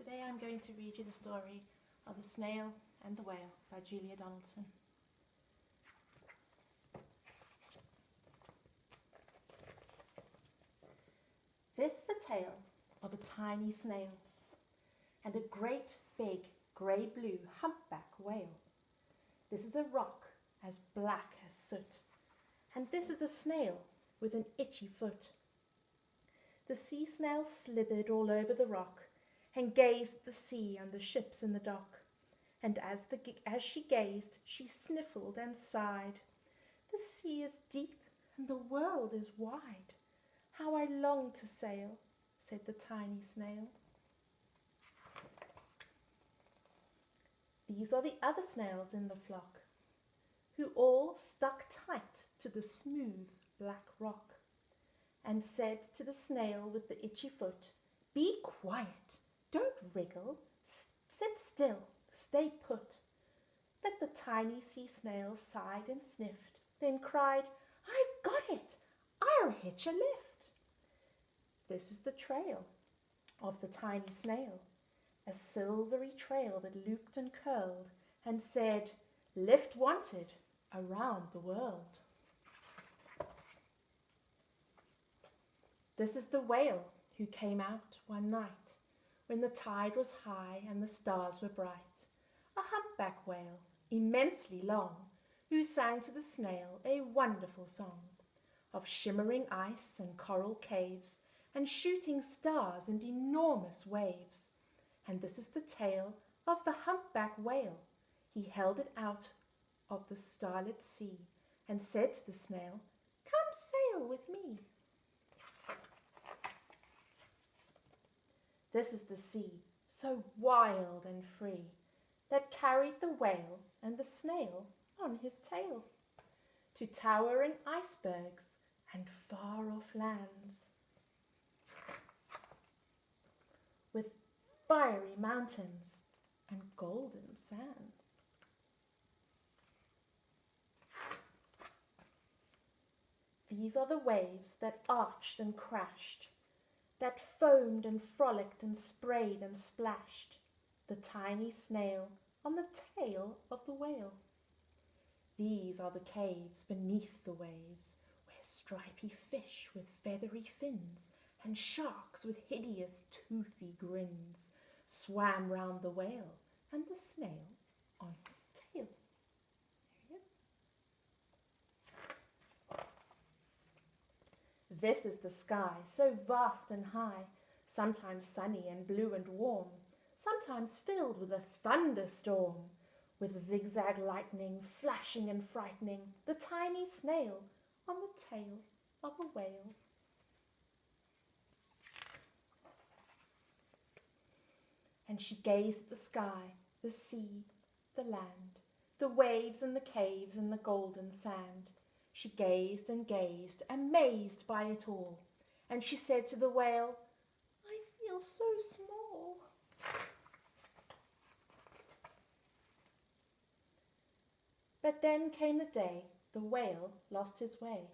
Today I'm going to read you the story of The Snail and the Whale by Julia Donaldson. This is a tale of a tiny snail and a great big grey-blue humpback whale. This is a rock as black as soot, and this is a snail with an itchy foot. The sea snail slithered all over the rock and gazed at the sea and the ships in the dock. And as she gazed, she sniffled and sighed. The sea is deep and the world is wide. How I long to sail, said the tiny snail. These are the other snails in the flock, who all stuck tight to the smooth black rock, and said to the snail with the itchy foot, "Be quiet, don't wriggle, sit still, stay put." But the tiny sea snail sighed and sniffed, then cried, "I've got it, I'll hitch a lift." This is the trail of the tiny snail, a silvery trail that looped and curled and said, "Lift wanted around the world." This is the whale who came out one night when the tide was high and the stars were bright, a humpback whale, immensely long, who sang to the snail a wonderful song of shimmering ice and coral caves and shooting stars and enormous waves. And this is the tale of the humpback whale. He held it out of the starlit sea and said to the snail, "Come sail with me." This is the sea, so wild and free, that carried the whale and the snail on his tail to towering icebergs and far-off lands, with fiery mountains and golden sands. These are the waves that arched and crashed, that foamed and frolicked and sprayed and splashed the tiny snail on the tail of the whale. These are the caves beneath the waves, where stripy fish with feathery fins and sharks with hideous toothy grins swam round the whale and the snail on his tail. There he is. This is the sky, so vast and high, sometimes sunny and blue and warm, sometimes filled with a thunderstorm, with zigzag lightning flashing and frightening the tiny snail on the tail of a whale. And she gazed at the sky, the sea, the land, the waves and the caves and the golden sand. She gazed and gazed, amazed by it all, and she said to the whale, "I feel so small." But then came the day the whale lost his way.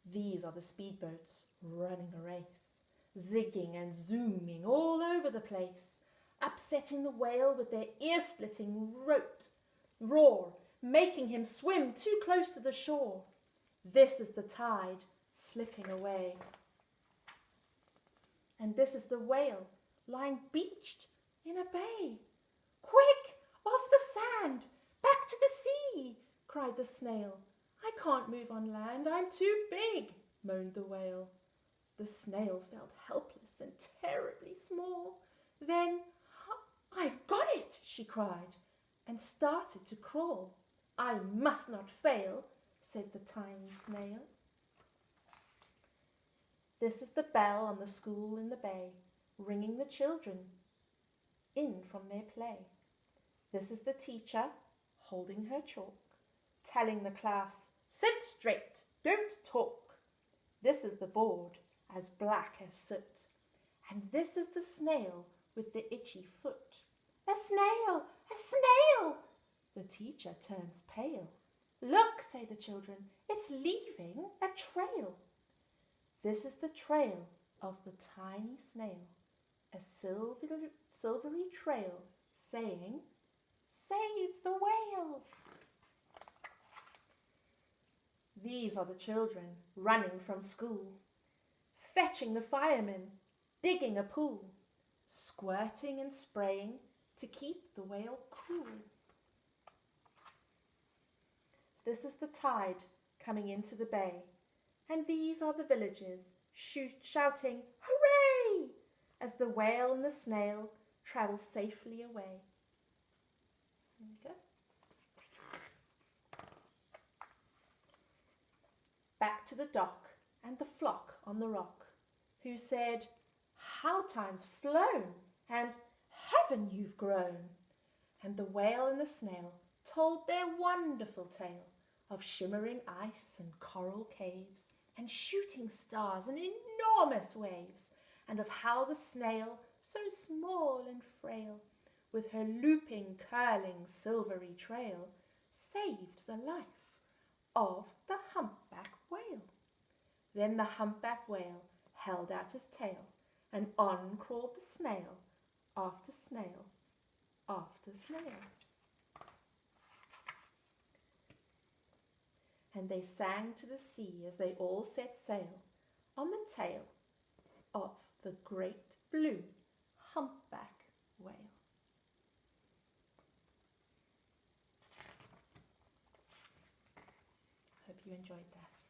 These are the speedboats running a race, zigging and zooming all over the place, upsetting the whale with their ear-splitting roar, making him swim too close to the shore. This is the tide slipping away. And this is the whale lying beached in a bay. "Quick, off the sand, back to the sea," cried the snail. "I can't move on land, I'm too big," moaned the whale. The snail felt helpless and terribly small. Then, "I've got it," she cried, and started to crawl. "I must not fail," said the tiny snail. This is the bell on the school in the bay, ringing the children in from their play. This is the teacher, holding her chalk, telling the class, "Sit straight, don't talk." This is the board, as black as soot. And this is the snail with the itchy foot. "A snail! A snail!" The teacher turns pale. "Look," say the children, "it's leaving a trail." This is the trail of the tiny snail, a silvery trail, saying, "Save the whale!" These are the children running from school, fetching the firemen, digging a pool, squirting and spraying to keep the whale cool. This is the tide coming into the bay, and these are the villagers shouting, "Hooray!" as the whale and the snail travel safely away. Okay. Back to the dock and the flock on the rock, who said, "How time's flown, and heaven you've grown!" And the whale and the snail told their wonderful tale of shimmering ice and coral caves and shooting stars and enormous waves, and of how the snail, so small and frail, with her looping, curling, silvery trail, saved the life of the humpback whale. Then the humpback whale held out his tail, and on crawled the snail after snail after snail. And they sang to the sea as they all set sail on the tail of the great blue humpback whale. Hope you enjoyed that.